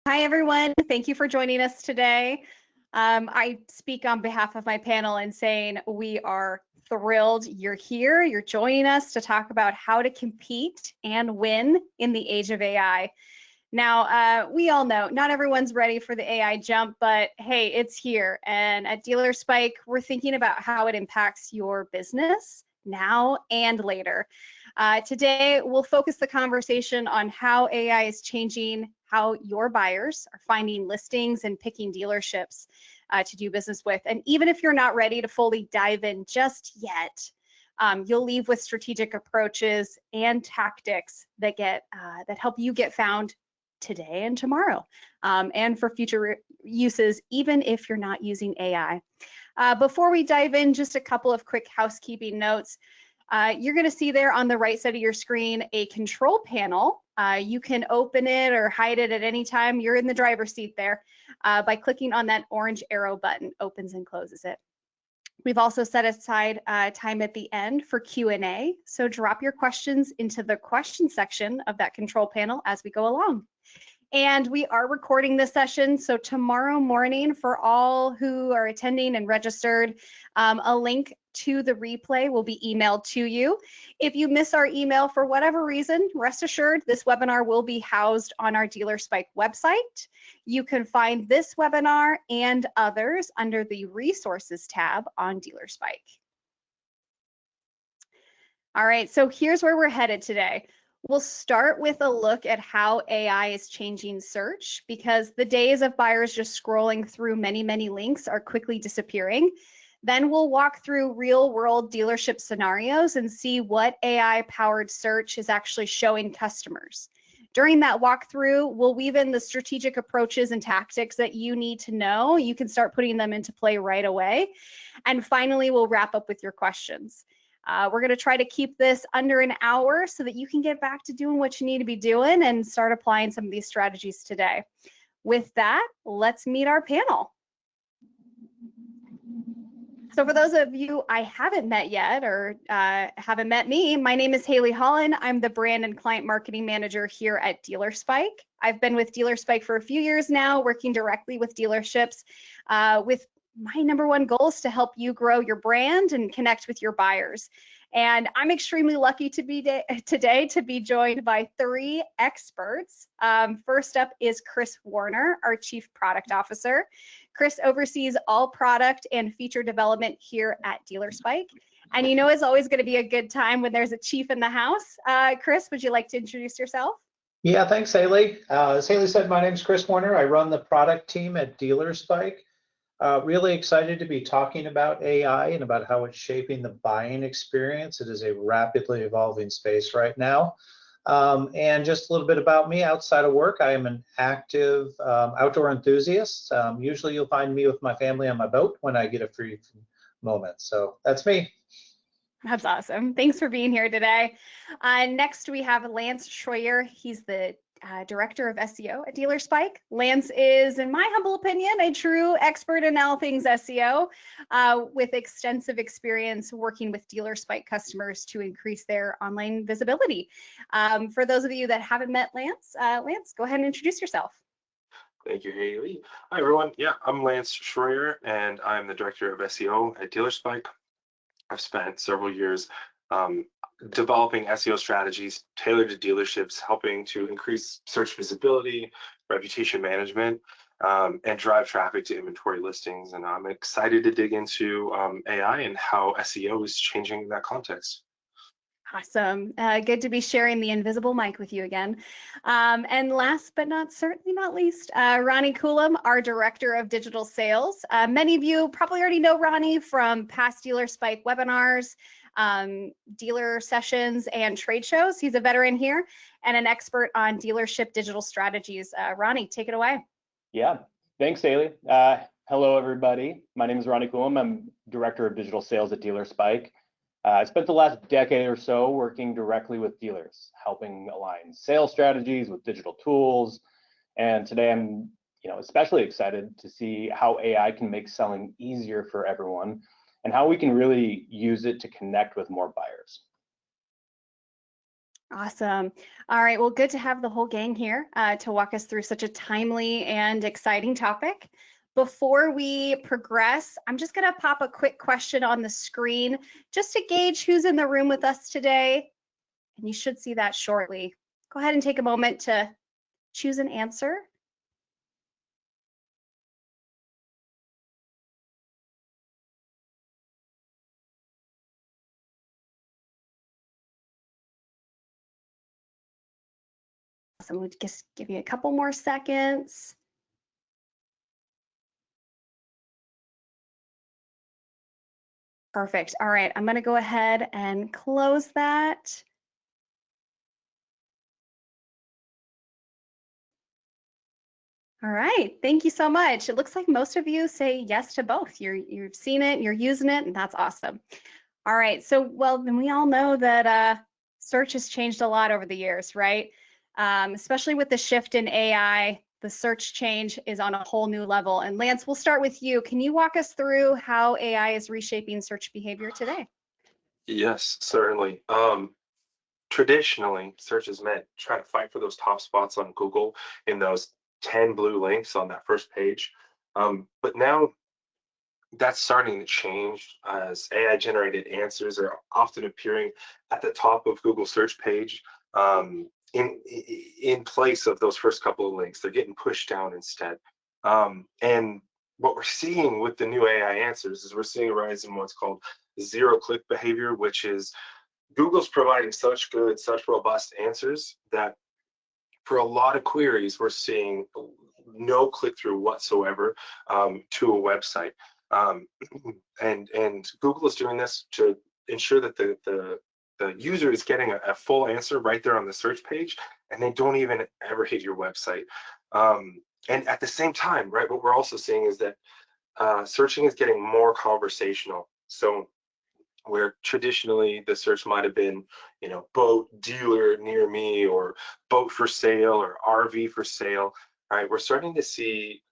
Hi, everyone. Thank you for joining us today. I speak on behalf of my panel in saying we are thrilled you're here. You're joining us to talk about how to compete and win in the age of AI. Now, we all know not everyone's ready for the AI jump, but hey, it's here. And at Dealer Spike, we're thinking about how it impacts your business now and later. Today, we'll focus the conversation on how AI is changing how your buyers are finding listings and picking dealerships to do business with. And even if you're not ready to fully dive in just yet, you'll leave with strategic approaches and tactics that help you get found today and tomorrow, and for future uses, even if you're not using AI. Before we dive in, just a couple of quick housekeeping notes. You're going to see there on the right side of your screen a control panel. You can open it or hide it at any time. You're in the driver's seat there by clicking on that orange arrow button, opens and closes it. We've also set aside time at the end for Q&A, so drop your questions into the question section of that control panel as we go along. And we are recording this session, so tomorrow morning, for all who are attending and registered, a link to the replay will be emailed to you. If you miss our email for whatever reason, rest assured this webinar will be housed on our Dealer Spike website. You can find this webinar and others under the Resources tab on Dealer Spike. All right, so here's where we're headed today. We'll start with a look at how AI is changing search, because the days of buyers just scrolling through many, many links are quickly disappearing. Then we'll walk through real-world dealership scenarios and see what AI-powered search is actually showing customers. During that walkthrough, we'll weave in the strategic approaches and tactics that you need to know. You can start putting them into play right away. And finally, we'll wrap up with your questions. We're going to try to keep this under an hour so that you can get back to doing what you need to be doing and start applying some of these strategies today. With that, let's meet our panel. So for those of you I haven't met yet or haven't met me, my name is Hayley Hollen. I'm the brand and client marketing manager here at Dealer Spike. I've been with Dealer Spike for a few years now, working directly with dealerships with my number one goal is to help you grow your brand and connect with your buyers. And I'm extremely lucky to be today to be joined by three experts. First up is Chris Woerner, our Chief Product Officer. Chris oversees all product and feature development here at Dealer Spike. And you know it's always going to be a good time when there's a chief in the house. Chris, would you like to introduce yourself? Yeah, thanks, Hayley. As Hayley said, my name is Chris Woerner. I run the product team at Dealer Spike. Really excited to be talking about AI and about how it's shaping the buying experience. It is a rapidly evolving space right now. And just a little bit about me outside of work. I am an active outdoor enthusiast. Usually you'll find me with my family on my boat when I get a free moment. So that's me. That's awesome. Thanks for being here today. Next, we have Lance Shroyer. He's the Director of SEO at Dealer Spike. Lance is, in my humble opinion, a true expert in all things SEO with extensive experience working with Dealer Spike customers to increase their online visibility. For those of you that haven't met Lance, Lance, go ahead and introduce yourself. Thank you, Hayley. Hi, everyone. Yeah, I'm Lance Shroyer, and I'm the Director of SEO at Dealer Spike. I've spent several years developing SEO strategies tailored to dealerships, helping to increase search visibility, reputation management, and drive traffic to inventory listings. And I'm excited to dig into AI and how SEO is changing that context. Awesome. Good to be sharing the invisible mic with you again. And last but certainly not least, Ronnie Coulam, our Director of Digital Sales. Many of you probably already know Ronnie from past Dealer Spike webinars, dealer sessions, and trade shows. He's a veteran here and an expert on dealership digital strategies. Ronnie, take it away. Yeah, thanks, Hayley. Hello, everybody. My name is Ronnie Coulam. I'm Director of Digital Sales at Dealer Spike. I spent the last decade or so working directly with dealers, helping align sales strategies with digital tools. And today I'm especially excited to see how AI can make selling easier for everyone and how we can really use it to connect with more buyers. Awesome. All right, well, good to have the whole gang here to walk us through such a timely and exciting topic. Before we progress, I'm just going to pop a quick question on the screen just to gauge who's in the room with us today. And you should see that shortly. Go ahead and take a moment to choose an answer. So we'll just give you a couple more seconds. Perfect. All right, I'm going to go ahead and close that. All right, thank you so much. It looks like most of you say yes to both. You've seen it, you're using it, and that's awesome. All right, so well, then we all know that search has changed a lot over the years, right? Especially with the shift in AI, the search change is on a whole new level. And Lance, we'll start with you. Can you walk us through how AI is reshaping search behavior today? Yes, certainly. Traditionally, search has meant trying to fight for those top spots on Google in those 10 blue links on that first page. But now that's starting to change as AI generated answers are often appearing at the top of Google search page in place of those first couple of links. They're getting pushed down instead. And what we're seeing with the new AI answers is we're seeing a rise in what's called zero-click behavior, which is Google's providing such good, such robust answers that for a lot of queries, we're seeing no click-through whatsoever to a website. And Google is doing this to ensure that the user is getting a full answer right there on the search page, and they don't even ever hit your website. And at the same time, right, what we're also seeing is that searching is getting more conversational. So where traditionally the search might have been, boat dealer near me or boat for sale or RV for sale, right? We're starting to see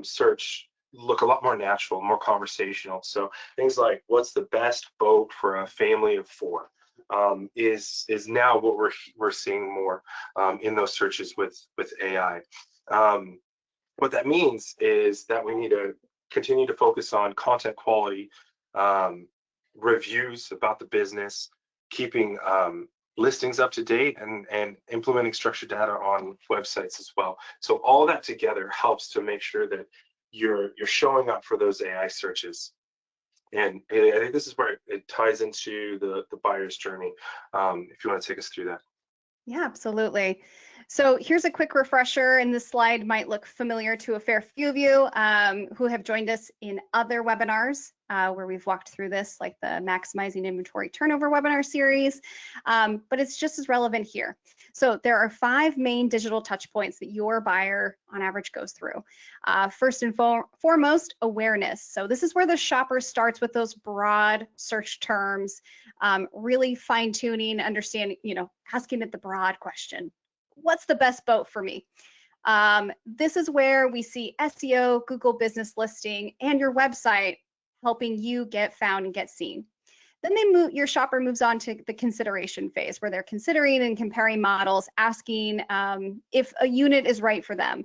search look a lot more natural, more conversational. So things like what's the best boat for a family of 4 is now what we're seeing more in those searches with AI. What that means is that we need to continue to focus on content quality, reviews about the business, keeping listings up to date, and implementing structured data on websites as well. So all that together helps to make sure that you're showing up for those AI searches. And I think this is where it ties into the buyer's journey. If you want to take us through that. Yeah, absolutely. So here's a quick refresher, and this slide might look familiar to a fair few of you who have joined us in other webinars where we've walked through this, like the Maximizing Inventory Turnover webinar series, but it's just as relevant here. So there are 5 main digital touch points that your buyer on average goes through. First and foremost, awareness. So this is where the shopper starts with those broad search terms, really fine-tuning, understanding, asking it the broad question. What's the best boat for me? This is where we see SEO, Google Business Listing, and your website helping you get found and get seen. Then your shopper moves on to the consideration phase where they're considering and comparing models, asking if a unit is right for them.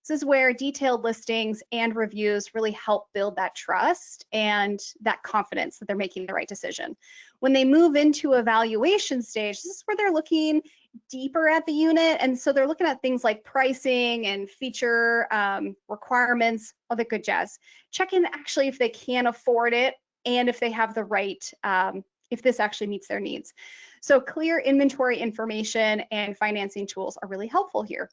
This is where detailed listings and reviews really help build that trust and that confidence that they're making the right decision. When they move into evaluation stage, this is where they're looking deeper at the unit. And so they're looking at things like pricing and feature requirements, all the good jazz. Checking actually if they can afford it and if they have the right, if this actually meets their needs. So clear inventory information and financing tools are really helpful here.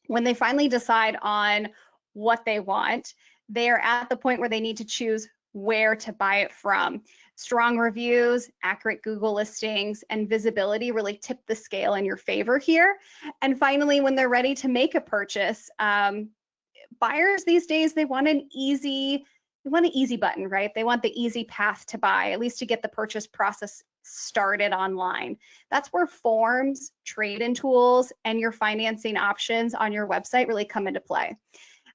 When they finally decide on what they want, they are at the point where they need to choose where to buy it from. Strong reviews, accurate Google listings, and visibility really tip the scale in your favor here. And finally, when they're ready to make a purchase, buyers these days, they want an easy button, right? They want the easy path to buy, at least to get the purchase process started online. That's where forms, trade-in tools, and your financing options on your website really come into play.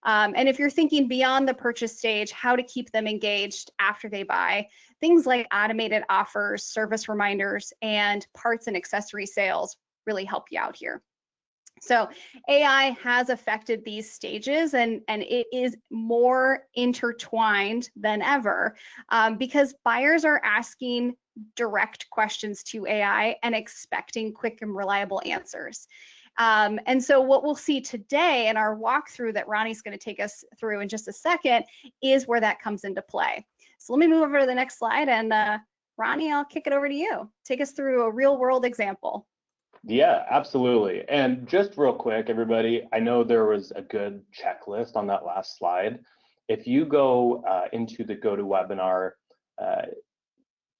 And if you're thinking beyond the purchase stage, how to keep them engaged after they buy, things like automated offers, service reminders, and parts and accessory sales really help you out here. So AI has affected these stages, and it is more intertwined than ever because buyers are asking direct questions to AI and expecting quick and reliable answers. And so what we'll see today in our walkthrough that Ronnie's going to take us through in just a second is where that comes into play. So let me move over to the next slide, and Ronnie, I'll kick it over to you. Take us through a real world example. Yeah, absolutely. And just real quick, everybody, I know there was a good checklist on that last slide. If you go into the GoToWebinar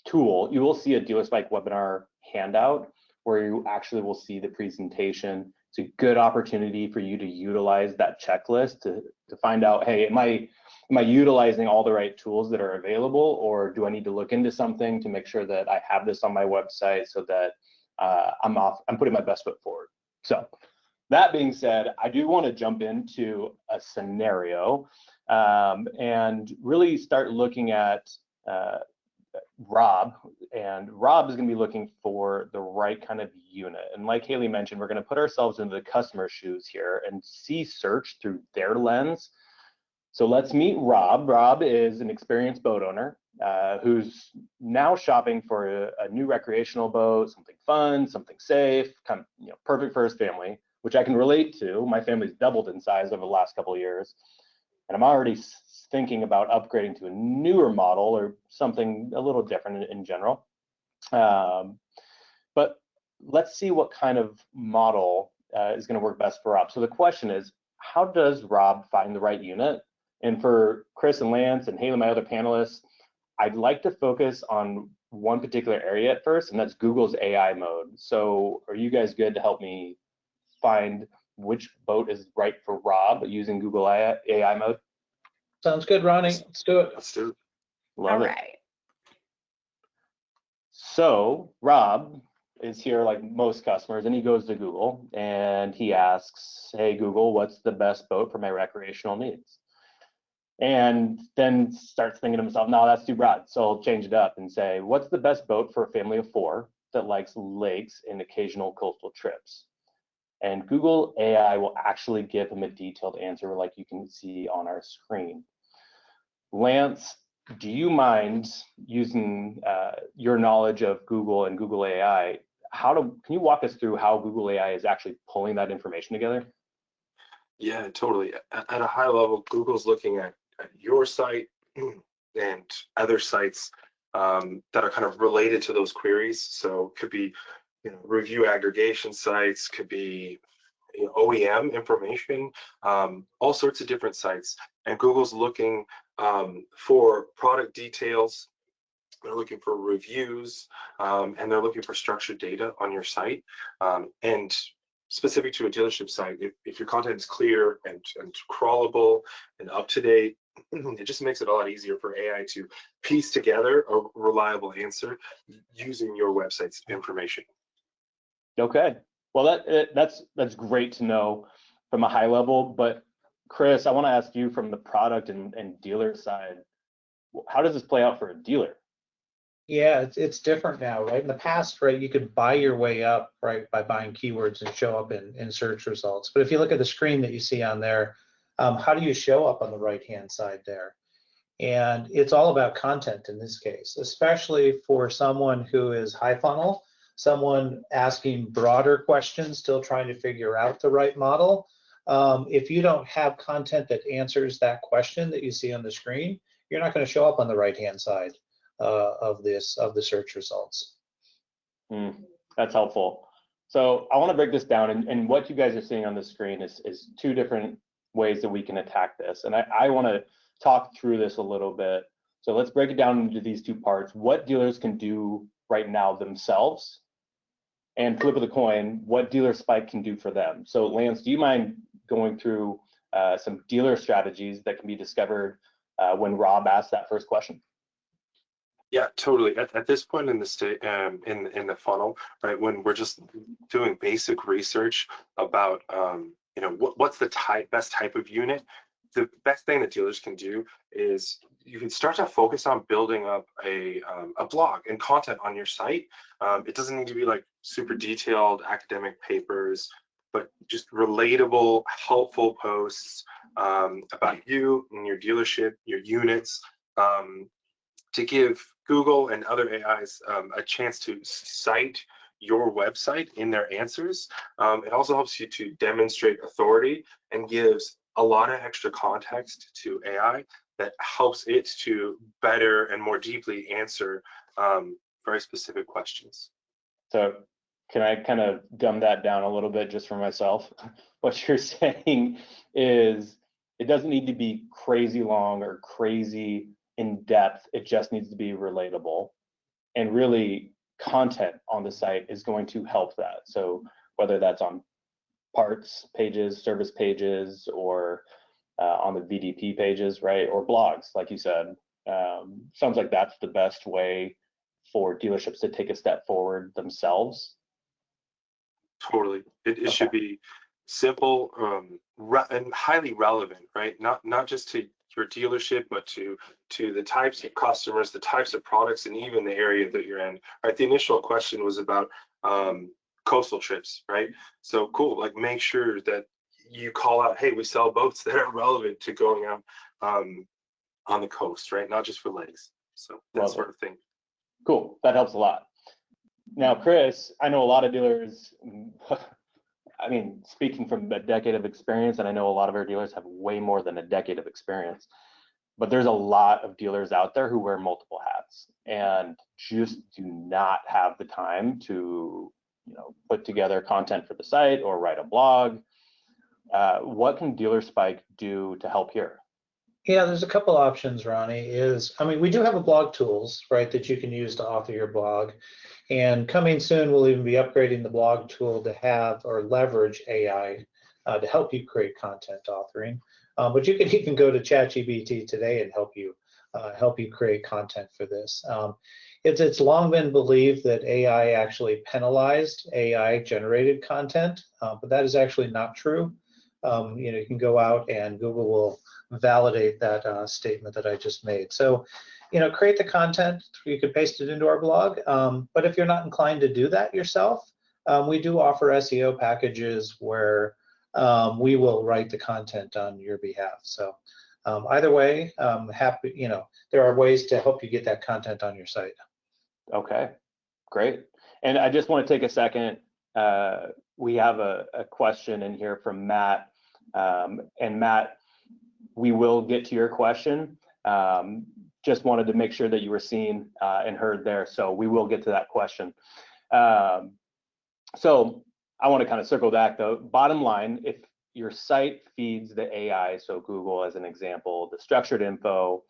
tool, you will see a DealerSpike webinar handout where you actually will see the presentation. It's a good opportunity for you to utilize that checklist to find out, hey, am I utilizing all the right tools that are available, or do I need to look into something to make sure that I have this on my website so that I'm putting my best foot forward. So that being said, I do want to jump into a scenario and really start looking at Rob. And Rob is going to be looking for the right kind of unit. And like Hayley mentioned, we're going to put ourselves into the customer's shoes here and see search through their lens. So let's meet Rob. Rob is an experienced boat owner who's now shopping for a new recreational boat, something fun, something safe, kind of perfect for his family, which I can relate to. My family's doubled in size over the last couple of years, and I'm already thinking about upgrading to a newer model or something a little different in general. But let's see what kind of model is going to work best for Rob. So the question is, how does Rob find the right unit? And for Chris and Lance and Hayley, my other panelists, I'd like to focus on one particular area at first, and that's Google's AI mode. So are you guys good to help me find which boat is right for Rob using Google AI mode? Sounds good, Ronnie. Let's do it. Let's do it. Love All it. right. So Rob is here like most customers, and he goes to Google and he asks, hey, Google, what's the best boat for my recreational needs? And then starts thinking to himself, no, that's too broad. So I'll change it up and say, what's the best boat for a family of 4 that likes lakes and occasional coastal trips? And Google AI will actually give him a detailed answer like you can see on our screen. Lance, do you mind using your knowledge of Google and Google AI? Can you walk us through how Google AI is actually pulling that information together? Yeah, totally. At a high level, Google's looking at your site and other sites that are kind of related to those queries. So it could be, review aggregation sites, could be OEM information, all sorts of different sites. And Google's looking for product details. They're looking for reviews, and they're looking for structured data on your site. And specific to a dealership site, if your content is clear and crawlable and up to date, it just makes it a lot easier for AI to piece together a reliable answer using your website's information. Okay, well that's great to know from a high level. But Chris, I want to ask you from the product and dealer side, how does this play out for a dealer? Yeah, it's different now, right? In the past, right, you could buy your way up, right, by buying keywords and show up in search results. But if you look at the screen that you see on there, how do you show up on the right-hand side there? And it's all about content in this case, especially for someone who is high funnel, someone asking broader questions, still trying to figure out the right model. If you don't have content that answers that question that you see on the screen, you're not going to show up on the right-hand side of the search results. That's helpful. So I want to break this down, and what you guys are seeing on the screen is 2 different ways that we can attack this. And I want to talk through this a little bit. So let's break it down into these 2 parts. What dealers can do right now themselves, and flip of the coin, what DealerSpike can do for them. So Lance, do you mind going through some dealer strategies that can be discovered when Rob asked that first question? Yeah, totally. At this point in the state, in the funnel, right, when we're just doing basic research about, what's the best type of unit, the best thing that dealers can do is you can start to focus on building up a blog and content on your site. It doesn't need to be like super detailed academic papers, but just relatable, helpful posts about you and your dealership, your units, to give Google and other AIs a chance to cite your website in their answers. It also helps you to demonstrate authority and gives a lot of extra context to AI that helps it to better and more deeply answer very specific questions. So can I kind of dumb that down a little bit just for myself? What you're saying is it doesn't need to be crazy long or crazy in depth. It just needs to be relatable. And really, content on the site is going to help that. So whether that's on parts pages, service pages, or on the VDP pages, right? Or blogs, like you said. Sounds like that's the best way for dealerships to take a step forward themselves. Totally. It should be simple and highly relevant, right? Not just to your dealership, but to the types of customers, the types of products, and even the area that you're in. Right. The initial question was about coastal trips, right? So cool. Like, make sure that you call out, hey, we sell boats that are relevant to going out on the coast, right? Not just for legs. So that sort of thing. Cool. That helps a lot. Now, Chris, I know a lot of dealers. I mean, speaking from a decade of experience, and I know a lot of our dealers have way more than a decade of experience, but there's a lot of dealers out there who wear multiple hats and just do not have the time to, put together content for the site or write a blog. What can DealerSpike do to help here? Yeah, there's a couple options, Ronnie. We do have a blog tools, right, that you can use to author your blog. And coming soon, we'll even be upgrading the blog tool to have or leverage AI to help you create content authoring. But you can even go to ChatGPT today and help you create content for this. It's long been believed that AI actually penalized AI-generated content, but that is actually not true. You can go out and Google will validate that statement that I just made. So, create the content. You can paste it into our blog. But if you're not inclined to do that yourself, we do offer SEO packages where we will write the content on your behalf. So either way, there are ways to help you get that content on your site. Okay, great. And I just want to take a second. We have a question in here from Matt. And Matt, we will get to your question. Just wanted to make sure that you were seen and heard there. So we will get to that question. So I want to kind of circle back though. Bottom line, if your site feeds the AI, so Google as an example, the structured info,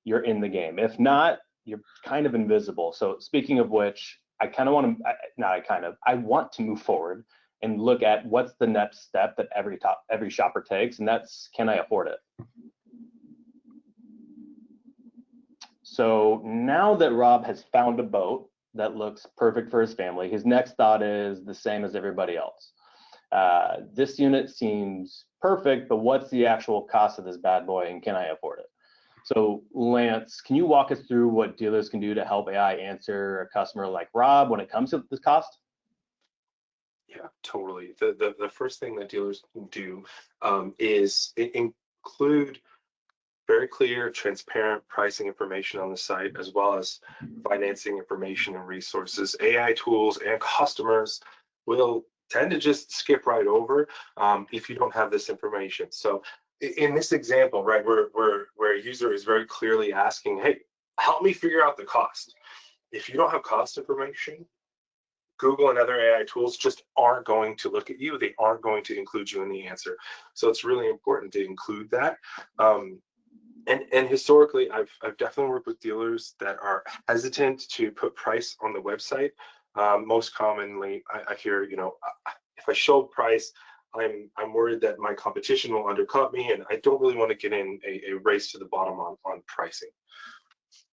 you're in the game. If not, you're kind of invisible. So speaking of which, I want to move forward and look at what's the next step that every shopper takes, and that's, can I afford it? So now that Rob has found a boat that looks perfect for his family, his next thought is the same as everybody else. This unit seems perfect, but what's the actual cost of this bad boy, and can I afford it? So Lance, can you walk us through what dealers can do to help AI answer a customer like Rob when it comes to this cost? Yeah, totally. The first thing that dealers can do is include very clear, transparent pricing information on the site, as well as financing information and resources. AI tools and customers will tend to just skip right over if you don't have this information. So in this example, right, where a user is very clearly asking, hey, help me figure out the cost. If you don't have cost information, Google and other AI tools just aren't going to look at you. They aren't going to include you in the answer. So it's really important to include that. And historically, I've definitely worked with dealers that are hesitant to put price on the website. Most commonly, I hear, if I show price, I'm worried that my competition will undercut me, and I don't really want to get in a race to the bottom on pricing.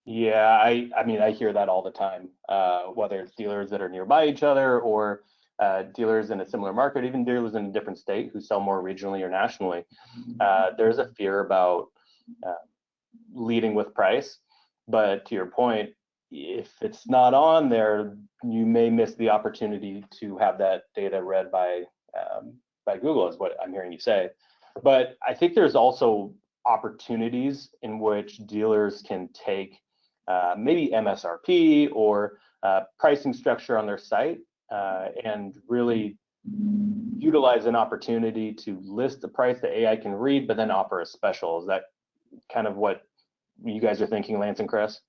Yeah, I mean, I hear that all the time, whether it's dealers that are nearby each other or dealers in a similar market, even dealers in a different state who sell more regionally or nationally. There's a fear about leading with price. But to your point, if it's not on there, you may miss the opportunity to have that data read by Google, is what I'm hearing you say. But I think there's also opportunities in which dealers can take maybe MSRP or pricing structure on their site and really utilize an opportunity to list the price that AI can read, but then offer a special. Is that kind of what you guys are thinking, Lance and Chris?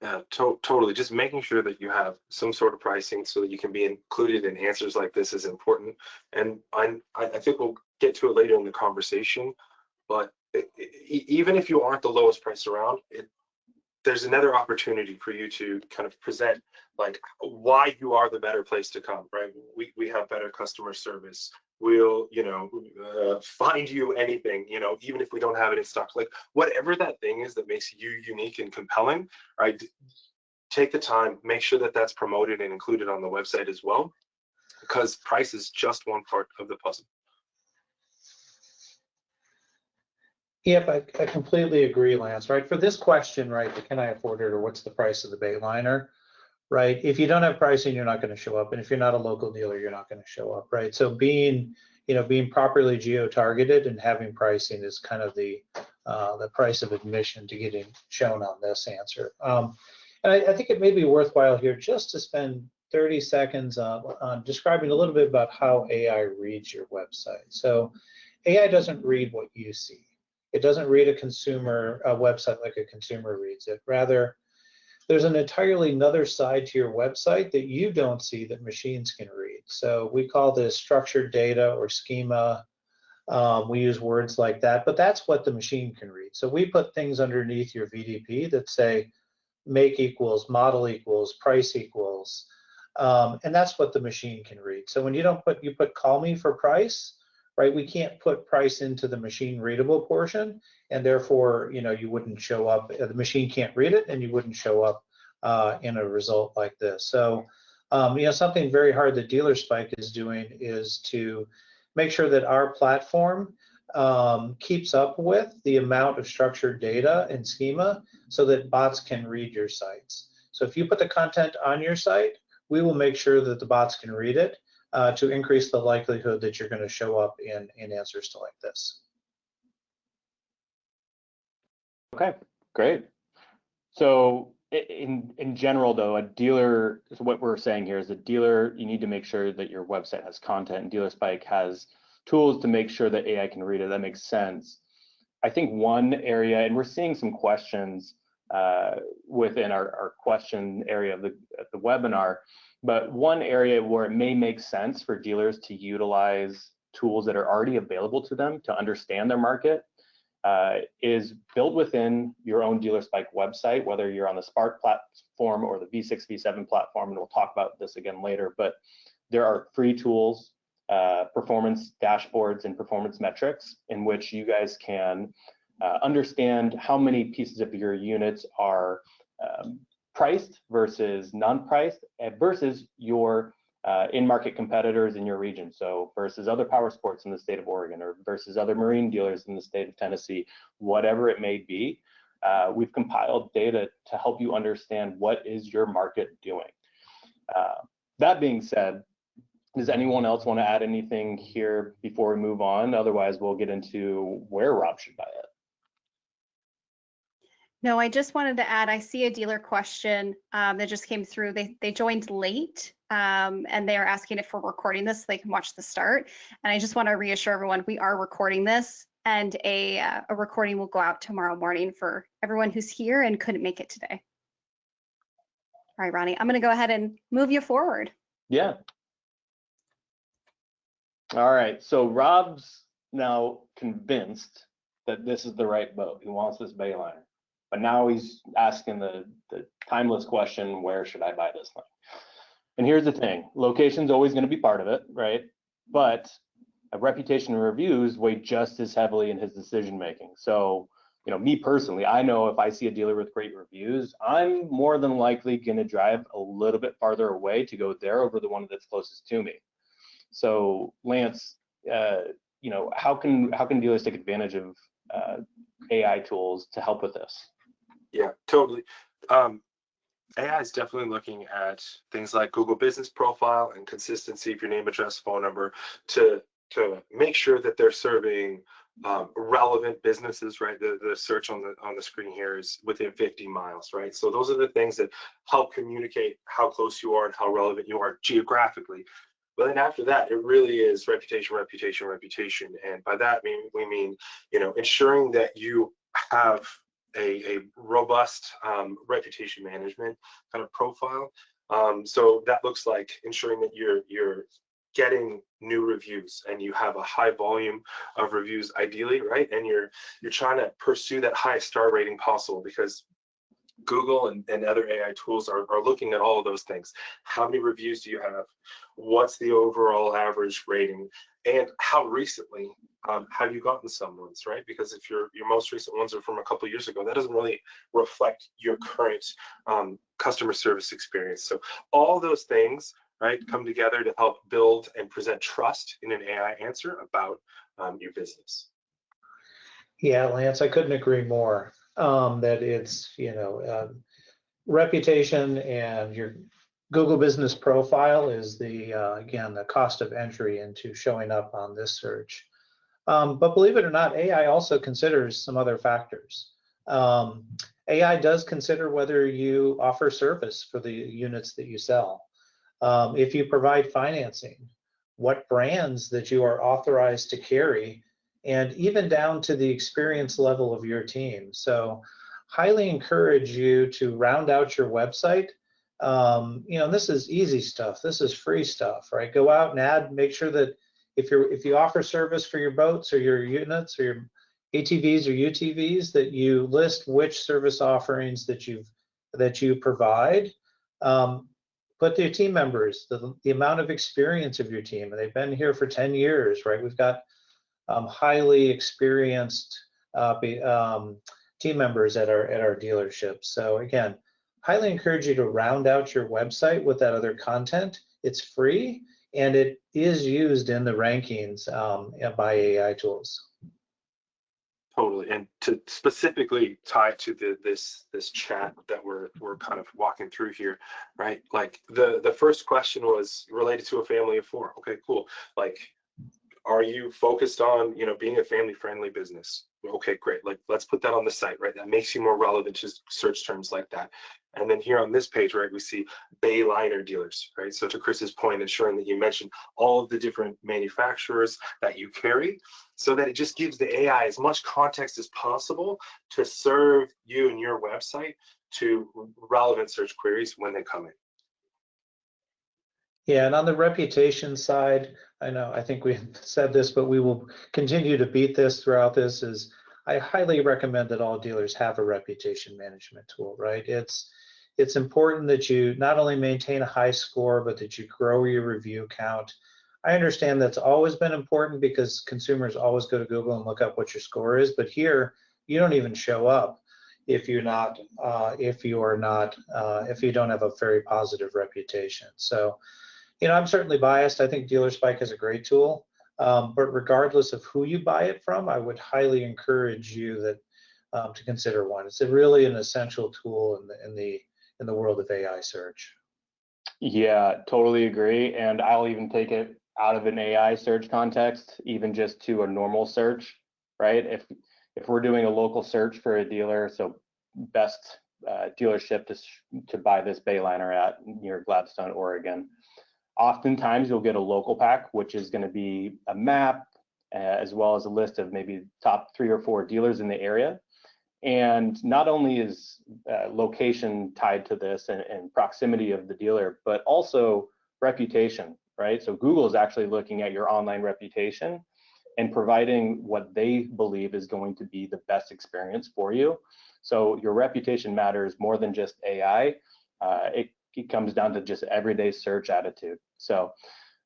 Yeah, totally. Just making sure that you have some sort of pricing so that you can be included in answers like this is important. And I think we'll get to it later in the conversation, but even if you aren't the lowest price around, there's another opportunity for you to kind of present like why you are the better place to come, right? We have better customer service. We'll, find you anything, even if we don't have it in stock, like whatever that thing is that makes you unique and compelling, right? Take the time, make sure that that's promoted and included on the website as well, because price is just one part of the puzzle. Yep, I completely agree, Lance, right? For this question, right, can I afford it, or what's the price of the bait liner, right? If you don't have pricing, you're not going to show up. And if you're not a local dealer, you're not going to show up, right? So being properly geo-targeted and having pricing is kind of the price of admission to getting shown on this answer. And I think it may be worthwhile here just to spend 30 seconds on describing a little bit about how AI reads your website. So AI doesn't read what you see. It doesn't read a website like a consumer reads it. Rather, there's an entirely another side to your website that you don't see that machines can read. So we call this structured data or schema. We use words like that, but that's what the machine can read. So we put things underneath your VDP that say make equals, model equals, price equals, and that's what the machine can read. So when you put call me for price, right? We can't put price into the machine readable portion, and therefore, you wouldn't show up. The machine can't read it, and you wouldn't show up in a result like this. So, something very hard that DealerSpike is doing is to make sure that our platform keeps up with the amount of structured data and schema so that bots can read your sites. So if you put the content on your site, we will make sure that the bots can read it. To increase the likelihood that you're going to show up in answers to like this. Okay, great. So in general, though, so what we're saying here is a dealer, you need to make sure that your website has content, and DealerSpike has tools to make sure that AI can read it. That makes sense. I think one area, and we're seeing some questions within our question area of the webinar, but one area where it may make sense for dealers to utilize tools that are already available to them to understand their market is built within your own DealerSpike website, whether you're on the Spark platform or the V6, V7 platform, and we'll talk about this again later, but there are free tools, performance dashboards and performance metrics in which you guys can understand how many pieces of your units are priced versus non-priced versus your in-market competitors in your region. So versus other power sports in the state of Oregon or versus other marine dealers in the state of Tennessee, whatever it may be, we've compiled data to help you understand what is your market doing. That being said, does anyone else want to add anything here before we move on? Otherwise, we'll get into where Rob should buy it. No, I just wanted to add, I see a dealer question that just came through. They joined late and they are asking if we're recording this so they can watch the start. And I just want to reassure everyone, we are recording this, and a recording will go out tomorrow morning for everyone who's here and couldn't make it today. All right, Ronnie, I'm going to go ahead and move you forward. Yeah. All right, so Rob's now convinced that this is the right boat. He wants this bay liner. But now he's asking the timeless question, where should I buy this thing? And here's the thing, location's always going to be part of it, right? But a reputation and reviews weigh just as heavily in his decision making. So, me personally, I know if I see a dealer with great reviews, I'm more than likely going to drive a little bit farther away to go there over the one that's closest to me. So, Lance, how can dealers take advantage of AI tools to help with this? Yeah, totally. AI is definitely looking at things like Google Business Profile and consistency of your name, address, phone number to make sure that they're serving relevant businesses, right? The search on the screen here is within 50 miles, right? So those are the things that help communicate how close you are and how relevant you are geographically. But then after that, it really is reputation, reputation, reputation. And by that we mean, ensuring that you have a robust reputation management kind of profile. So that looks like ensuring that you're getting new reviews and you have a high volume of reviews ideally, right? And you're trying to pursue that highest star rating possible, because Google and other AI tools are looking at all of those things. How many reviews do you have? What's the overall average rating? And how recently have you gotten some ones, right? Because if your most recent ones are from a couple of years ago, that doesn't really reflect your current customer service experience. So all those things, right, come together to help build and present trust in an AI answer about your business. Yeah, Lance, I couldn't agree more. That it's, reputation and your Google Business Profile is again, the cost of entry into showing up on this search. But believe it or not, AI also considers some other factors. AI does consider whether you offer service for the units that you sell. If you provide financing, what brands that you are authorized to carry, and even down to the experience level of your team. So highly encourage you to round out your website. This is easy stuff. This is free stuff, right? Go out and make sure that if you offer service for your boats or your units or your ATVs or UTVs, that you list which service offerings that you provide. Put your team members, the amount of experience of your team, and they've been here for 10 years, right? We've got highly experienced team members at our dealership. So again, highly encourage you to round out your website with that other content. It's free and it is used in the rankings by AI tools. Totally, and to specifically tie it to this chat that we're kind of walking through here, right? Like the first question was related to a family of 4. Okay, cool. Like, are you focused on being a family-friendly business? Okay, great. Like, let's put that on the site, right? That makes you more relevant to search terms like that. And then here on this page, right, we see Bayliner dealers, right? So to Chris's point, ensuring that you mention all of the different manufacturers that you carry, so that it just gives the AI as much context as possible to serve you and your website to relevant search queries when they come in. Yeah, and on the reputation side, I think we said this, but we will continue to beat this throughout this, is I highly recommend that all dealers have a reputation management tool, right? It's important that you not only maintain a high score, but that you grow your review count. I understand that's always been important because consumers always go to Google and look up what your score is, but here you don't even show up if you don't have a very positive reputation. So, I'm certainly biased. I think DealerSpike is a great tool, but regardless of who you buy it from, I would highly encourage you to consider one. It's really an essential tool in the world of AI search. Yeah, totally agree. And I'll even take it out of an AI search context, even just to a normal search, right? If we're doing a local search for a dealer, so best dealership to buy this Bayliner at near Gladstone, Oregon. Oftentimes you'll get a local pack, which is going to be a map as well as a list of maybe top 3 or 4 dealers in the area. And not only is location tied to this and proximity of the dealer, but also reputation, right? So Google is actually looking at your online reputation and providing what they believe is going to be the best experience for you. So your reputation matters more than just AI. It comes down to just everyday search attitude. So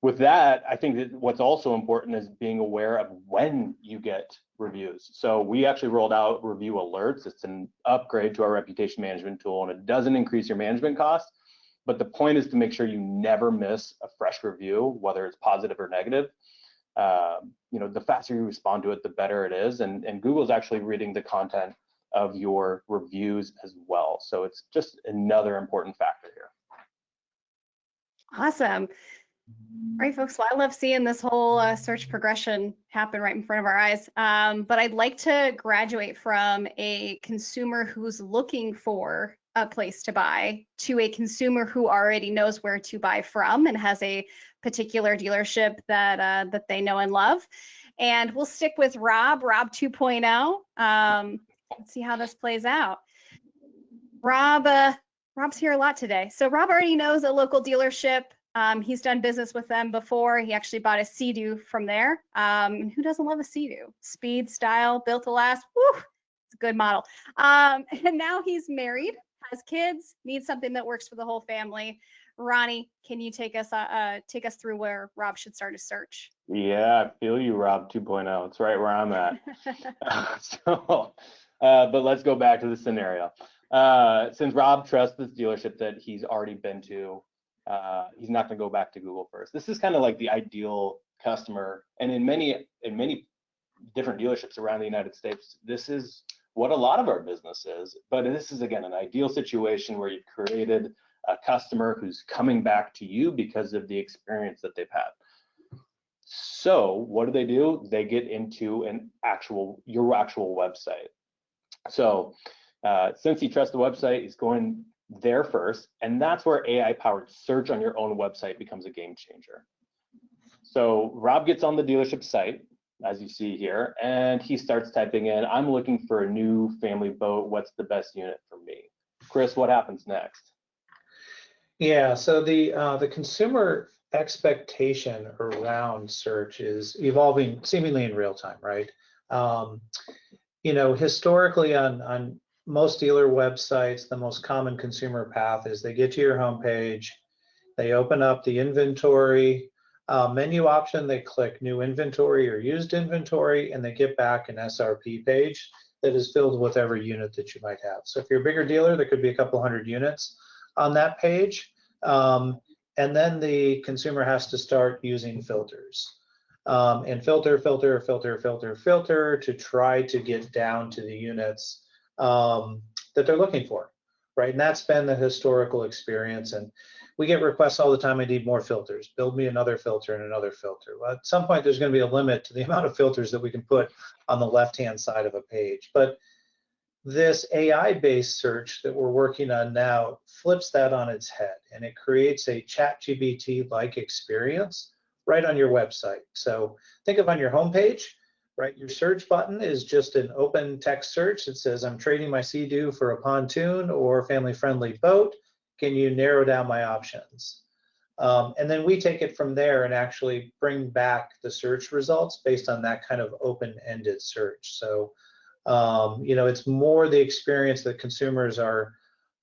with that, I think that what's also important is being aware of when you get reviews. So we actually rolled out review alerts. It's an upgrade to our reputation management tool, and it doesn't increase your management costs. But the point is to make sure you never miss a fresh review, whether it's positive or negative. the faster you respond to it, the better it is. And Google's actually reading the content of your reviews as well. So it's just another important factor here. Awesome. All right, folks. Well, I love seeing this whole search progression happen right in front of our eyes. But I'd like to graduate from a consumer who's looking for a place to buy to a consumer who already knows where to buy from and has a particular dealership that they know and love. And we'll stick with Rob 2.0. Let's see how this plays out. Rob's here a lot today. So Rob already knows a local dealership. He's done business with them before. He actually bought a Sea-Doo from there. And who doesn't love a Sea-Doo? Speed, style, built to last. Woo, it's a good model. And now he's married, has kids, needs something that works for the whole family. Ronnie, can you take us through where Rob should start his search? Yeah, I feel you, Rob 2.0. It's right where I'm at. But let's go back to the scenario. Since Rob trusts this dealership that he's already been to, he's not going to go back to Google first. This is kind of like the ideal customer, and in many different dealerships around the United States, this is what a lot of our business is. But this is, again, an ideal situation where you've created a customer who's coming back to you because of the experience that they've had. So what do? They get into your actual website. So since he trusts the website, he's going there first, and that's where AI-powered search on your own website becomes a game changer. So Rob gets on the dealership site, as you see here, and he starts typing in, I'm looking for a new family boat. What's the best unit for me? Chris, what happens next? Yeah, so the consumer expectation around search is evolving seemingly in real time, right? Historically on most dealer websites, the most common consumer path is they get to your homepage, they open up the inventory menu option, they click new inventory or used inventory, and they get back an SRP page that is filled with every unit that you might have. So if you're a bigger dealer, there could be a couple hundred units on that page. And then the consumer has to start using filters. And filter to try to get down to the units that they're looking for, right? And that's been the historical experience. And we get requests all the time, I need more filters. Build me another filter and another filter. Well, at some point, there's going to be a limit to the amount of filters that we can put on the left-hand side of a page. But this AI-based search that we're working on now flips that on its head, and it creates a ChatGPT-like experience right on your website. So think of on your homepage, right? Your search button is just an open text search. It says, I'm trading my Sea-Doo for a pontoon or family-friendly boat. Can you narrow down my options? And then we take it from there and actually bring back the search results based on that kind of open-ended search. So, it's more the experience that consumers are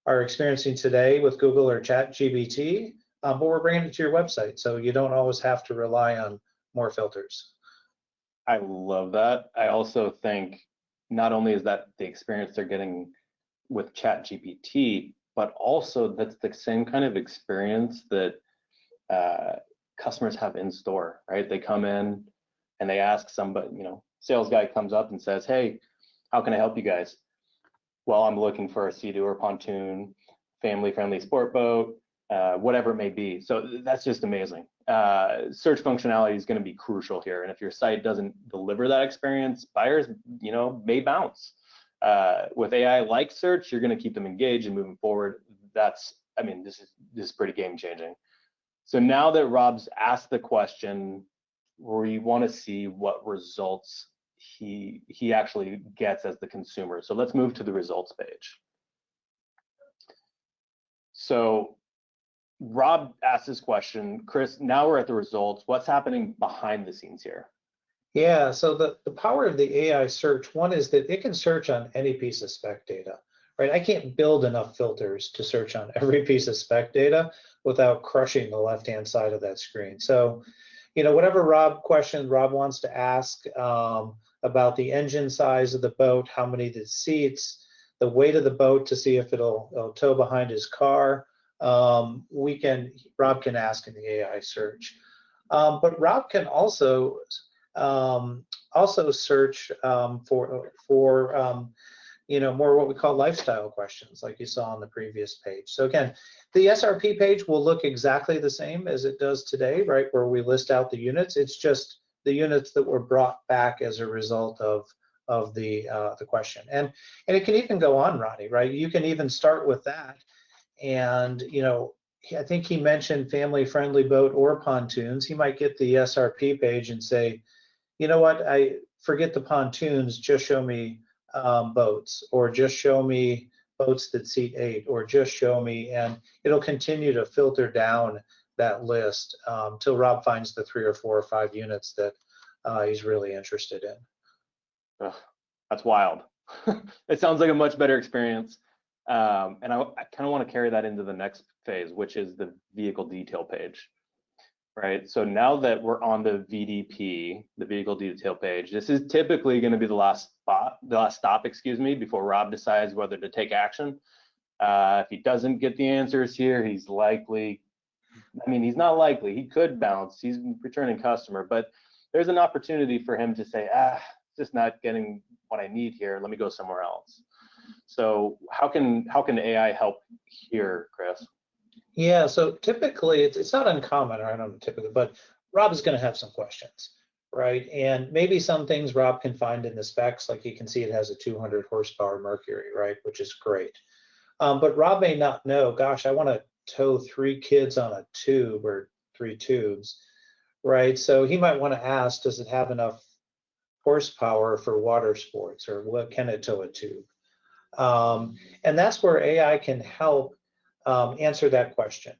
experiencing today with Google or ChatGPT, but we're bringing it to your website, so you don't always have to rely on more filters. I love that. I also think not only is that the experience they're getting with ChatGPT, but also that's the same kind of experience that customers have in store, right? They come in and they ask somebody, sales guy comes up and says, hey, how can I help you guys? Well, I'm looking for a Sea-Doo or pontoon, family-friendly sport boat, whatever it may be. So that's just amazing. Search functionality is going to be crucial here. And if your site doesn't deliver that experience, buyers, may bounce. With AI-like search, you're going to keep them engaged and moving forward. This is pretty game-changing. So now that Rob's asked the question, we want to see what results he actually gets as the consumer. So let's move to the results page. So Rob asked this question. Chris, now we're at the results. What's happening behind the scenes here? Yeah, so the power of the AI search, one is that it can search on any piece of spec data, right? I can't build enough filters to search on every piece of spec data without crushing the left-hand side of that screen. So, whatever Rob wants to ask about the engine size of the boat, how many the seats, the weight of the boat to see if it'll tow behind his car, Rob can ask in the AI search. But Rob can also search for more what we call lifestyle questions, like you saw on the previous page. So again, the SRP page will look exactly the same as it does today, right, where we list out the units. It's just the units that were brought back as a result of the question. And it can even go on, Ronnie, right? You can even start with that. And I think he mentioned family-friendly boat or pontoons. He might get the SRP page and say, you know what, I forget the pontoons, just show me boats, or just show me boats that seat 8, or just show me, and it'll continue to filter down that list till Rob finds the 3 or 4 or 5 units that he's really interested in. Ugh, that's wild. It sounds like a much better experience. And I kind of want to carry that into the next phase, which is the vehicle detail page, right? So now that we're on the VDP, the vehicle detail page, this is typically going to be the last stop, excuse me, before Rob decides whether to take action. If he doesn't get the answers here, he's likely, he's not likely, he could bounce, he's a returning customer, but there's an opportunity for him to say, just not getting what I need here, let me go somewhere else. So how can AI help here, Chris? Yeah, so typically it's not uncommon, or I don't know typically, but Rob is going to have some questions, right? And maybe some things Rob can find in the specs, like you can see it has a 200 horsepower Mercury, right, which is great. But Rob may not know, gosh, I want to tow 3 kids on a tube or 3 tubes, right? So he might want to ask, does it have enough horsepower for water sports, or what can it tow a tube? And that's where AI can help answer that question.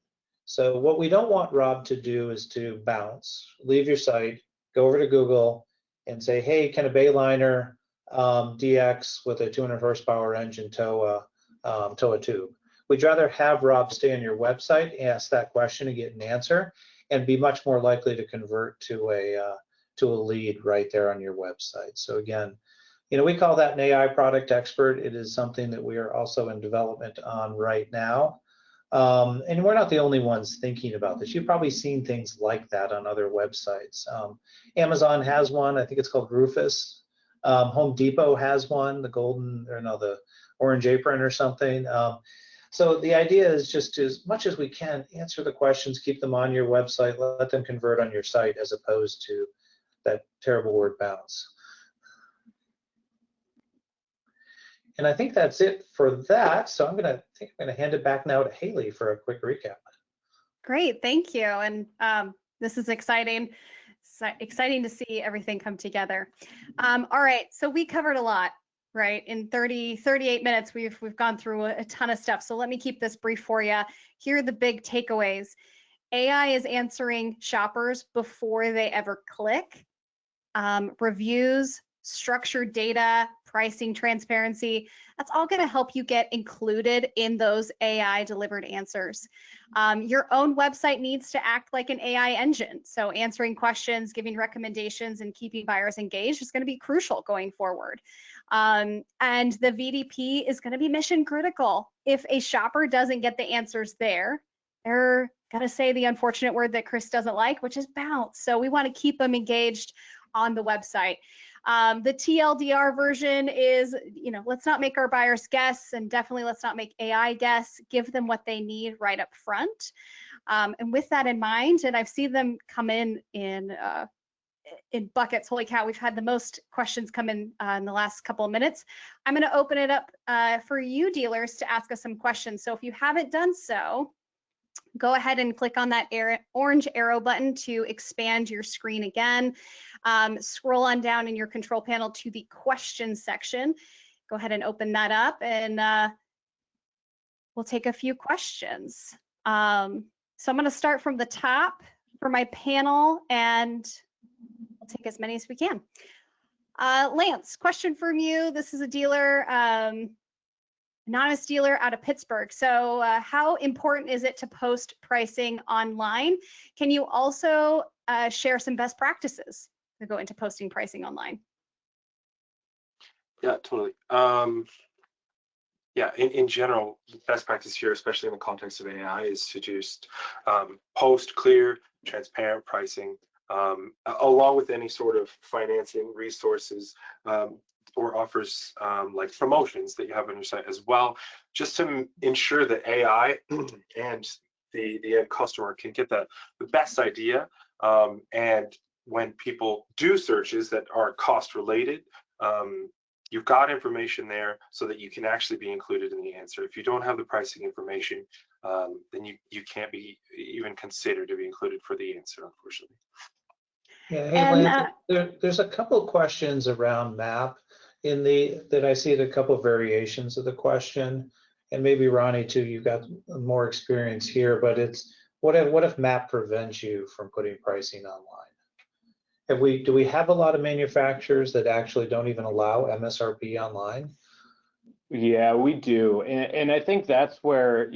So what we don't want Rob to do is to bounce, leave your site, go over to Google and say, hey, can a Bayliner DX with a 200 horsepower engine tow a tube? We'd rather have Rob stay on your website, ask that question and get an answer, and be much more likely to convert to a lead right there on your website. So again, we call that an AI product expert. It is something that we are also in development on right now. And we're not the only ones thinking about this. You've probably seen things like that on other websites. Amazon has one, I think it's called Rufus. Home Depot has one, the orange apron or something. So the idea is just as much as we can, answer the questions, keep them on your website, let them convert on your site, as opposed to that terrible word bounce. And I think that's it for that. So I'm gonna hand it back now to Hayley for a quick recap. Great, thank you. And this is exciting. Exciting to see everything come together. All right, so we covered a lot, right? In 38 minutes, we've gone through a ton of stuff. So let me keep this brief for you. Here are the big takeaways. AI is answering shoppers before they ever click. Reviews, structured data, pricing transparency, that's all going to help you get included in those AI delivered answers. Your own website needs to act like an AI engine. So answering questions, giving recommendations, and keeping buyers engaged is going to be crucial going forward. And the VDP is going to be mission critical. If a shopper doesn't get the answers there, they're going to say the unfortunate word that Chris doesn't like, which is bounce. So we want to keep them engaged on the website. The TLDR version is, let's not make our buyers guess, and definitely let's not make AI guess. Give them what they need right up front. And with that in mind, and I've seen them come in buckets. Holy cow, we've had the most questions come in the last couple of minutes. I'm going to open it up for you dealers to ask us some questions. So if you haven't done so, go ahead and click on that orange arrow button to expand your screen again. Scroll on down in your control panel to the questions section. Go ahead and open that up, and we'll take a few questions. So I'm going to start from the top for my panel, and we'll take as many as we can. Lance, question from you. This is a dealer. Anonymous dealer out of Pittsburgh. So how important is it to post pricing online? Can you also share some best practices to go into posting pricing online? Yeah, totally. Yeah, in general, best practice here, especially in the context of AI, is to just post clear, transparent pricing, along with any sort of financing resources or offers like promotions that you have on your site as well, just to ensure that AI and the end customer can get the best idea. And when people do searches that are cost related, you've got information there so that you can actually be included in the answer. If you don't have the pricing information, then you can't be even considered to be included for the answer, unfortunately. Yeah, hey, Lance, there's a couple of questions around MAP that I see a couple of variations of the question, and maybe Ronnie too, you've got more experience here, but it's what if MAP prevents you from putting pricing online? Do we have a lot of manufacturers that actually don't even allow MSRP online? Yeah, we do. And I think that's where,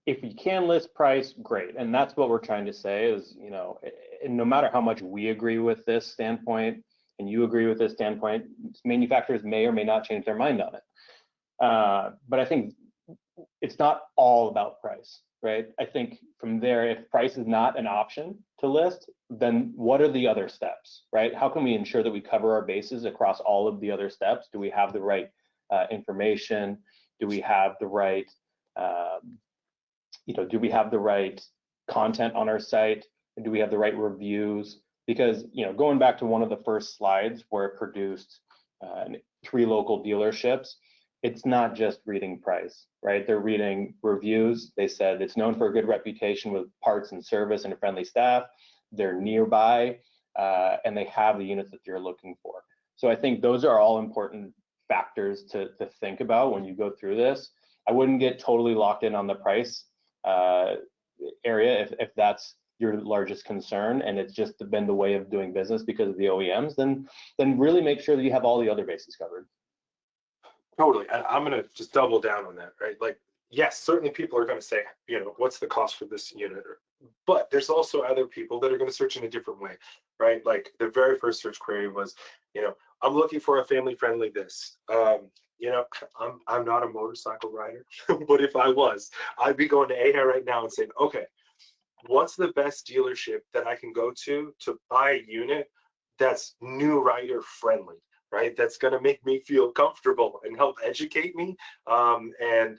if you can list price, great. And that's what we're trying to say is, and no matter how much we agree with this standpoint and you agree with this standpoint, manufacturers may or may not change their mind on it. But I think it's not all about price, right? I think from there, if price is not an option to list, then what are the other steps, right? How can we ensure that we cover our bases across all of the other steps? Do we have the right information? Do we have the right, do we have the right content on our site? And do we have the right reviews? Because, going back to one of the first slides where it produced 3 local dealerships, it's not just reading price, right? They're reading reviews. They said it's known for a good reputation with parts and service and a friendly staff. They're nearby, and they have the units that you're looking for. So I think those are all important factors to think about when you go through this. I wouldn't get totally locked in on the price area if that's your largest concern and it's just been the way of doing business because of the OEMs, then really make sure that you have all the other bases covered. Totally. I'm going to just double down on that, right? Like, yes, certainly people are going to say, what's the cost for this unit? But there's also other people that are going to search in a different way, right? Like the very first search query was, I'm looking for a family-friendly this. I'm not a motorcycle rider, but if I was, I'd be going to AI right now and saying, okay, what's the best dealership that I can go to buy a unit that's new rider friendly? Right, that's going to make me feel comfortable and help educate me, and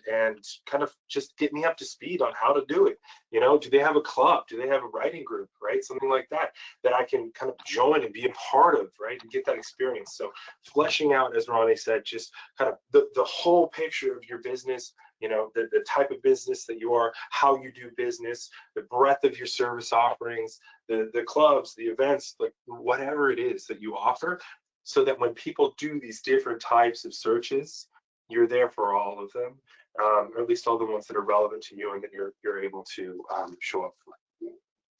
kind of just get me up to speed on how to do it. Do they have a club? Do they have a writing group? Right, something like that I can kind of join and be a part of, right, and get that experience. So fleshing out, as Ronnie said, just kind of the whole picture of your business. The type of business that you are, how you do business, the breadth of your service offerings, the clubs, the events, like whatever it is that you offer. So that when people do these different types of searches, you're there for all of them, or at least all the ones that are relevant to you and that you're able to show up for.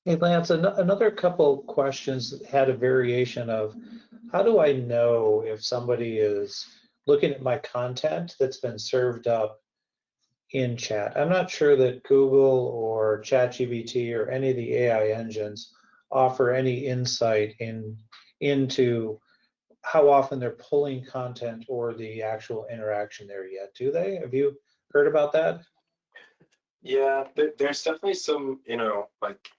Hey, Lance, another couple questions had a variation of, how do I know if somebody is looking at my content that's been served up in chat? I'm not sure that Google or ChatGPT or any of the AI engines offer any insight into how often they're pulling content or the actual interaction there yet, do they? Have you heard about that? Yeah, there's definitely some, like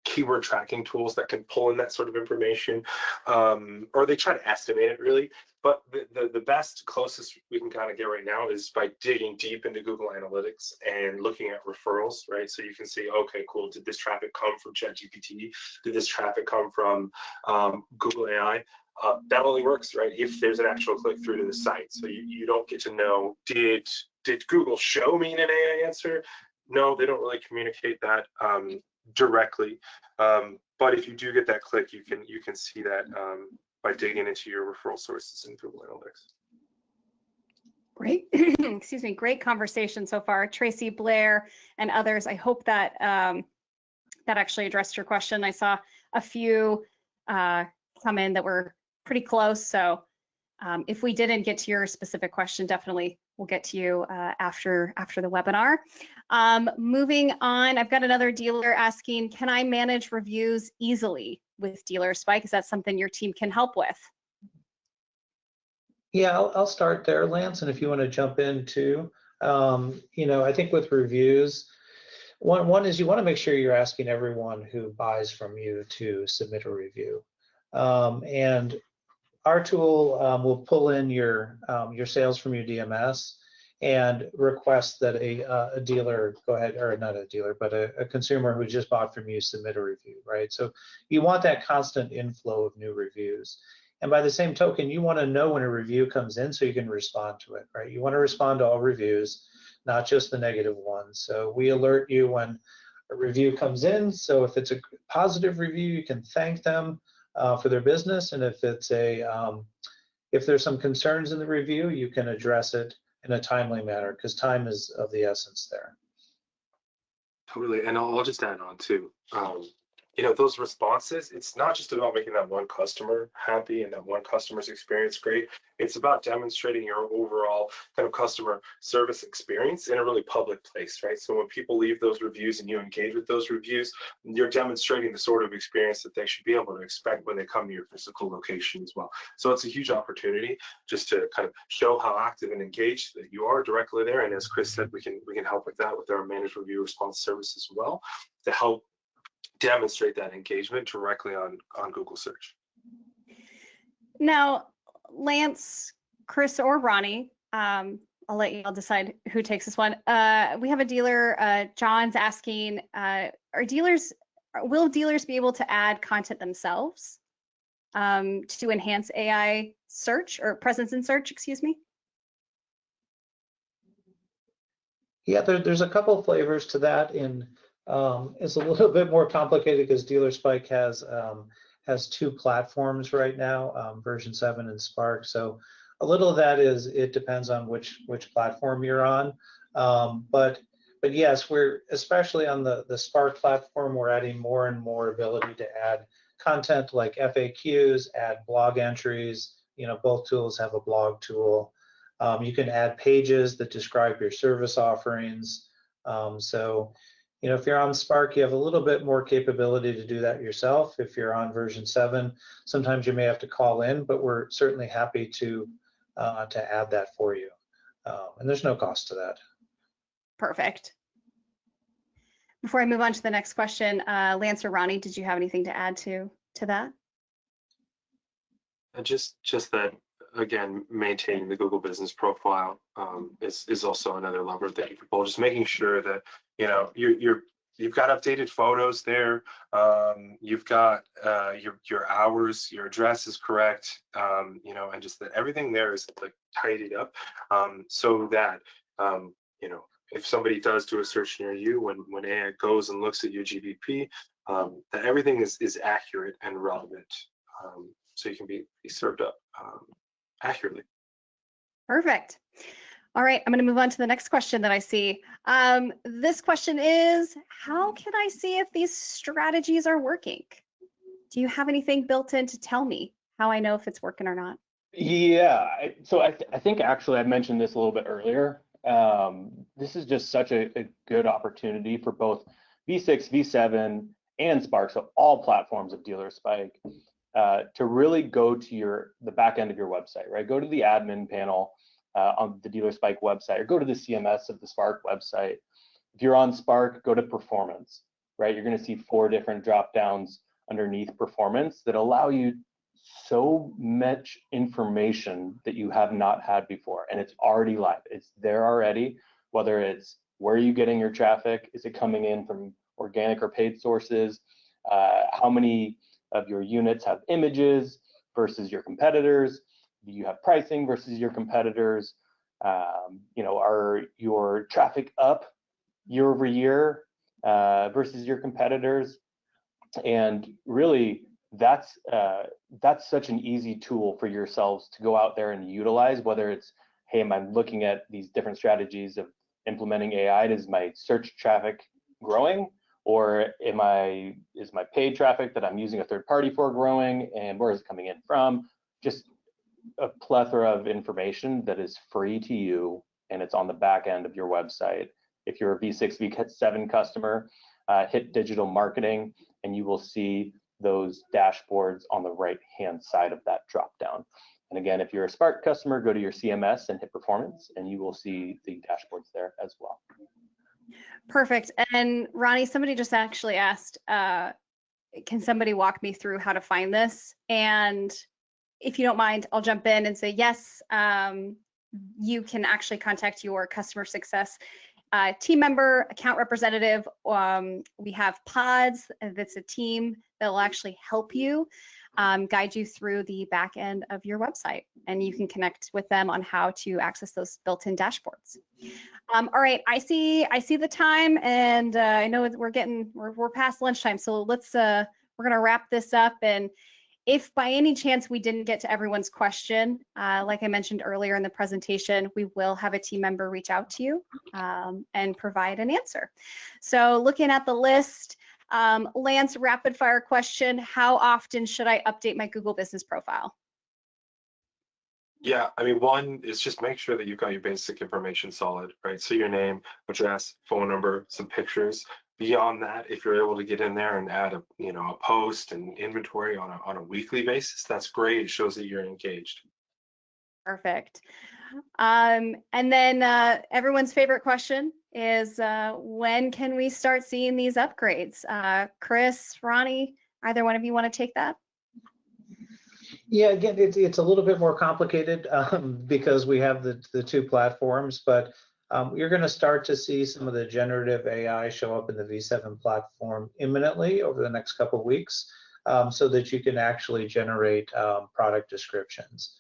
keyword tracking tools that can pull in that sort of information, or they try to estimate it really. But the best, closest we can kind of get right now is by digging deep into Google Analytics and looking at referrals, right? So you can see, okay, cool, did this traffic come from ChatGPT? Did this traffic come from Google AI? That only works, right, if there's an actual click through to the site. So you don't get to know, did Google show me an AI answer? No, they don't really communicate that directly. But if you do get that click, you can see that by digging into your referral sources in Google Analytics. Great, excuse me, great conversation so far. Tracy, Blair, and others. I hope that that actually addressed your question. I saw a few come in that were pretty close. So if we didn't get to your specific question, definitely we'll get to you after the webinar. Moving on, I've got another dealer asking, can I manage reviews easily with Dealer Spike? Is that something your team can help with? Yeah, I'll start there, Lance, and if you want to jump in too. I think with reviews, one is you want to make sure you're asking everyone who buys from you to submit a review. And our tool will pull in your sales from your DMS and request that a dealer go ahead, or not a dealer, but a consumer who just bought from you submit a review, right? So you want that constant inflow of new reviews. And by the same token, you want to know when a review comes in so you can respond to it, right? You want to respond to all reviews, not just the negative ones. So we alert you when a review comes in. So if it's a positive review, you can thank them for their business. And if it's if there's some concerns in the review, you can address it in a timely manner because time is of the essence there. Totally, and I'll just add on too. Those responses, it's not just about making that one customer happy and that one customer's experience great. It's about demonstrating your overall kind of customer service experience in a really public place, right? So when people leave those reviews and you engage with those reviews, you're demonstrating the sort of experience that they should be able to expect when they come to your physical location as well. So it's a huge opportunity just to kind of show how active and engaged that you are directly there. And as Chris said, we can help with that with our managed review response service as well to help demonstrate that engagement directly on Google search. Now, Lance, Chris, or Ronnie, I'll let you all decide who takes this one. We have a dealer, John's asking, will dealers be able to add content themselves to enhance AI search or presence in search, excuse me? Yeah, there's a couple of flavors to that. It's a little bit more complicated because DealerSpike has two platforms right now, version 7 and Spark. So a little of that is it depends on which platform you're on. But yes, we're especially on the Spark platform, we're adding more and more ability to add content like FAQs, add blog entries. Both tools have a blog tool. You can add pages that describe your service offerings. If you're on Spark, you have a little bit more capability to do that yourself. If you're on version 7, sometimes you may have to call in, but we're certainly happy to add that for you. And there's no cost to that. Perfect. Before I move on to the next question, Lance or Ronnie, did you have anything to add to that? Just that, again, maintaining the Google business profile is also another lever that you can pull. Just making sure that you've got updated photos there. You've got your hours, your address is correct. And just that everything there is like tidied up, so that if somebody does do a search near you, when AI goes and looks at your GBP, that everything is accurate and relevant, so you can be served up accurately. Perfect. All right, I'm going to move on to the next question that I see. This question is, how can I see if these strategies are working? Do you have anything built in to tell me how I know if it's working or not? Yeah, so I think actually I mentioned this a little bit earlier. This is just such a good opportunity for both V6, V7, and Spark, so all platforms of DealerSpike, to really go to the back end of your website, right? Go to the admin panel on the DealerSpike website, or go to the CMS of the Spark website. If you're on Spark, go to performance, right? You're going to see 4 different drop downs underneath performance that allow you so much information that you have not had before, and it's already live. It's there already, whether it's where are you getting your traffic, is it coming in from organic or paid sources, how many of your units have images versus your competitors, do you have pricing versus your competitors, are your traffic up year over year versus your competitors. And really that's such an easy tool for yourselves to go out there and utilize, whether it's, hey, am I looking at these different strategies of implementing AI? Is my search traffic growing? Or is my paid traffic that I'm using a third party for growing, and where is it coming in from? Just a plethora of information that is free to you, and it's on the back end of your website. If you're a V6, V7 customer, hit digital marketing, and you will see those dashboards on the right-hand side of that drop down. And again, if you're a Spark customer, go to your CMS and hit performance, and you will see the dashboards there as well. Perfect. And Ronnie, somebody just actually asked, can somebody walk me through how to find this? And if you don't mind, I'll jump in and say, yes, you can actually contact your customer success team member, account representative. We have pods. That's a team that will actually help you guide you through the back end of your website, and you can connect with them on how to access those built-in dashboards. All right, I see the time, and I know we're past lunchtime, so let's we're gonna wrap this up. And if by any chance we didn't get to everyone's question, like I mentioned earlier in the presentation, we will have a team member reach out to you and provide an answer. So looking at the list, Lance, rapid fire question: how often should I update my Google Business profile? Yeah, I mean, one is just make sure that you've got your basic information solid, right? So your name, address, phone number, some pictures. Beyond that, if you're able to get in there and add a post and inventory on a weekly basis, that's great. It shows that you're engaged. Perfect. And then everyone's favorite question is when can we start seeing these upgrades? Chris, Ronnie, either one of you want to take that? Yeah, again, it's a little bit more complicated because we have the two platforms, but you're going to start to see some of the generative AI show up in the V7 platform imminently over the next couple of weeks, so that you can actually generate product descriptions.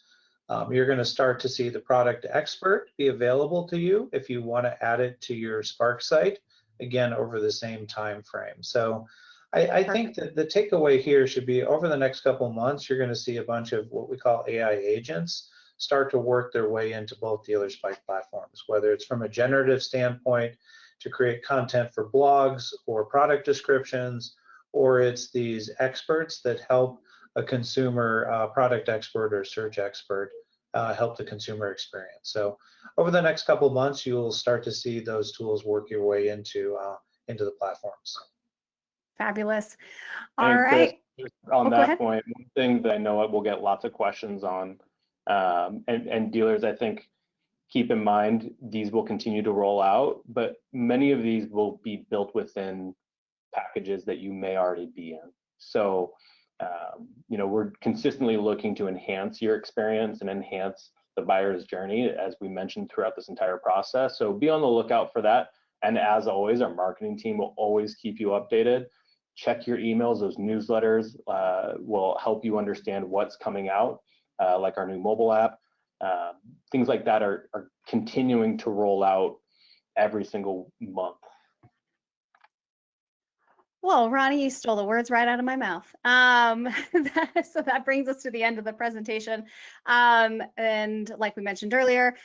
You're going to start to see the product expert be available to you if you want to add it to your Spark site, again, over the same time frame. So I think that the takeaway here should be over the next couple of months, you're going to see a bunch of what we call AI agents start to work their way into both DealerSpike platforms, whether it's from a generative standpoint to create content for blogs or product descriptions, or it's these experts that help a consumer product expert or search expert help the consumer experience. So over the next couple of months, you'll start to see those tools work your way into the platforms. Fabulous. And All right. Chris, on that point, one thing that I know we'll get lots of questions on, and dealers, I think, keep in mind, these will continue to roll out, but many of these will be built within packages that you may already be in. So, we're consistently looking to enhance your experience and enhance the buyer's journey, as we mentioned throughout this entire process. So be on the lookout for that. And as always, our marketing team will always keep you updated. Check your emails. Those newsletters will help you understand what's coming out, like our new mobile app. Things like that are continuing to roll out every single month. Well, Ronnie, you stole the words right out of my mouth. So that brings us to the end of the presentation. And like we mentioned earlier,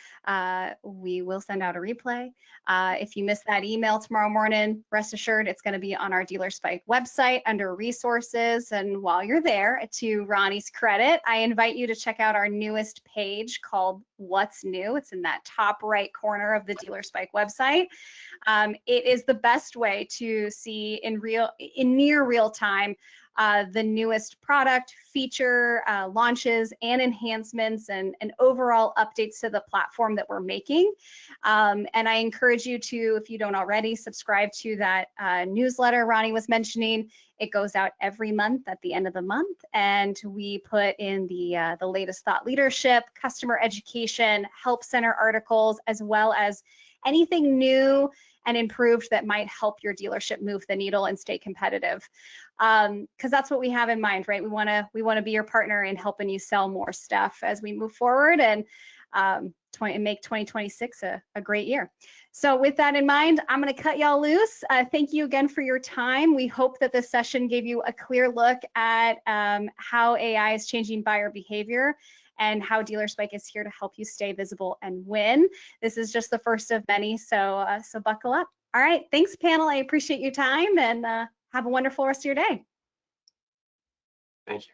we will send out a replay. If you missed that email tomorrow morning, rest assured it's going to be on our DealerSpike website under resources. And while you're there, to Ronnie's credit, I invite you to check out our newest page called What's New. It's in that top right corner of the DealerSpike website. It is the best way to see in near real time the newest product, feature, launches, and enhancements, and overall updates to the platform that we're making. And I encourage you to, if you don't already, subscribe to that newsletter Ronnie was mentioning. It goes out every month at the end of the month, and we put in the latest thought leadership, customer education, help center articles, as well as anything new and improved that might help your dealership move the needle and stay competitive. Because that's what we have in mind, right? We want to be your partner in helping you sell more stuff as we move forward and make 2026 a great year. So with that in mind, I'm going to cut y'all loose. Thank you again for your time. We hope that this session gave you a clear look at how AI is changing buyer behavior and how DealerSpike is here to help you stay visible and win. This is just the first of many, so buckle up. All right, thanks panel. I appreciate your time, and have a wonderful rest of your day. Thank you.